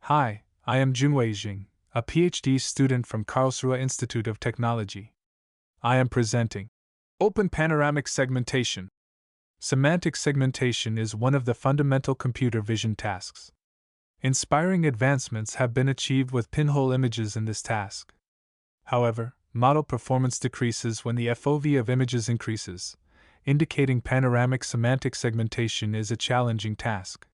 Hi, I am Junwei Jing, a PhD student from Karlsruhe Institute of Technology. I am presenting Open Panoramic Segmentation. Semantic segmentation is one of the fundamental computer vision tasks. Inspiring advancements have been achieved with pinhole images in this task. However, model performance decreases when the FOV of images increases, indicating panoramic semantic segmentation is a challenging task.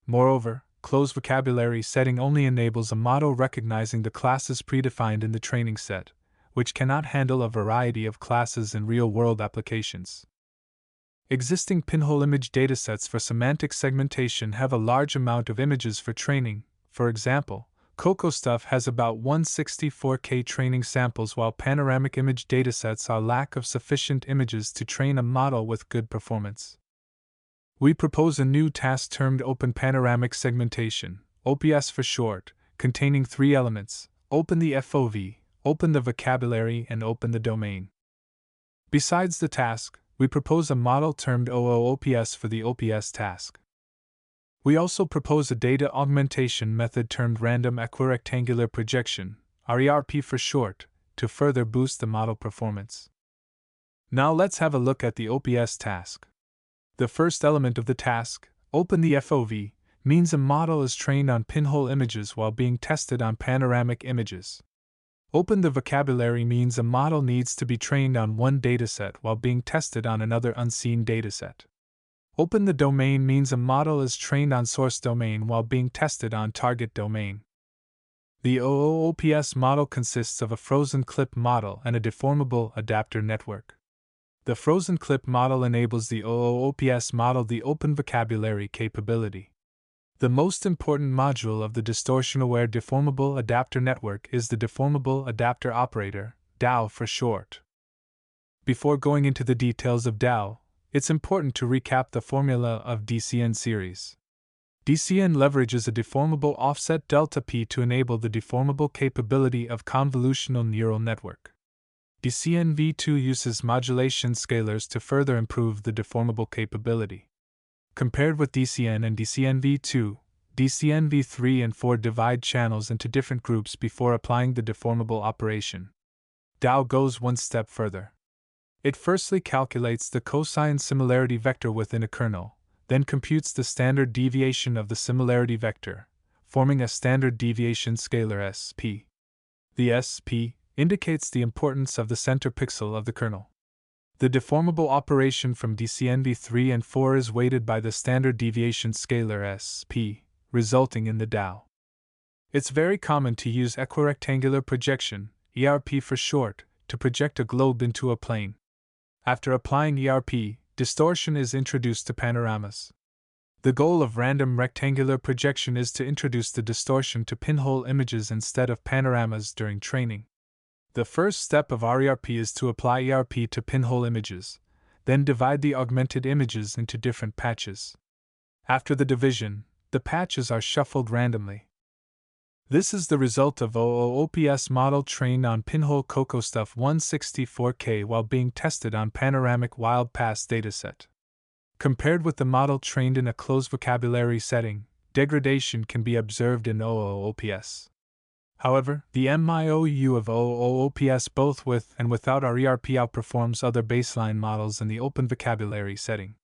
Moreover, closed vocabulary setting only enables a model recognizing the classes predefined in the training set, which cannot handle a variety of classes in real-world applications. Existing pinhole image datasets for semantic segmentation have a large amount of images for training. For example, CocoStuff has about 164K training samples, while panoramic image datasets are lack of sufficient images to train a model with good performance. We propose a new task termed Open Panoramic Segmentation, OPS for short, containing 3 elements: open the FOV, open the vocabulary, and open the domain. Besides the task, we propose a model termed OOPS for the OPS task. We also propose a data augmentation method termed Random Equirectangular Projection, RERP for short, to further boost the model performance. Now let's have a look at the OPS task. The first element of the task, open the FOV, means a model is trained on pinhole images while being tested on panoramic images. Open the vocabulary means a model needs to be trained on one dataset while being tested on another unseen dataset. Open the domain means a model is trained on source domain while being tested on target domain. The OOPS model consists of a frozen clip model and a deformable adapter network. The frozen clip model enables the OOPS model the open vocabulary capability. The most important module of the distortion-aware deformable adapter network is the deformable adapter operator, DAO for short. Before going into the details of DAO, it's important to recap the formula of DCN series. DCN leverages a deformable offset delta P to enable the deformable capability of convolutional neural network. DCN-V2 uses modulation scalars to further improve the deformable capability. Compared with DCN and DCN-V2, DCN-V3 and 4 divide channels into different groups before applying the deformable operation. DAO goes one step further. It firstly calculates the cosine similarity vector within a kernel, then computes the standard deviation of the similarity vector, forming a standard deviation scalar SP. The SP indicates the importance of the center pixel of the kernel. The deformable operation from DCN-V3 and 4 is weighted by the standard deviation scalar SP, resulting in the DAO. It's very common to use equirectangular projection, ERP for short, to project a globe into a plane. After applying ERP, distortion is introduced to panoramas. The goal of random rectangular projection is to introduce the distortion to pinhole images instead of panoramas during training. The first step of RERP is to apply ERP to pinhole images, then divide the augmented images into different patches. After the division, the patches are shuffled randomly. This is the result of OOPS model trained on pinhole CocoStuff 164K while being tested on panoramic WildPass dataset. Compared with the model trained in a closed vocabulary setting, degradation can be observed in OOPS. However, the MIOU of OOPS both with and without RERP outperforms other baseline models in the open vocabulary setting.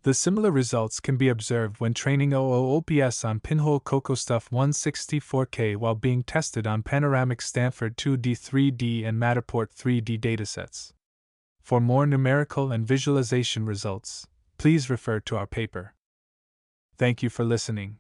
The similar results can be observed when training OOPS on pinhole CocoStuff 164K while being tested on panoramic Stanford 2D, 3D, and Matterport 3D datasets. For more numerical and visualization results, please refer to our paper. Thank you for listening.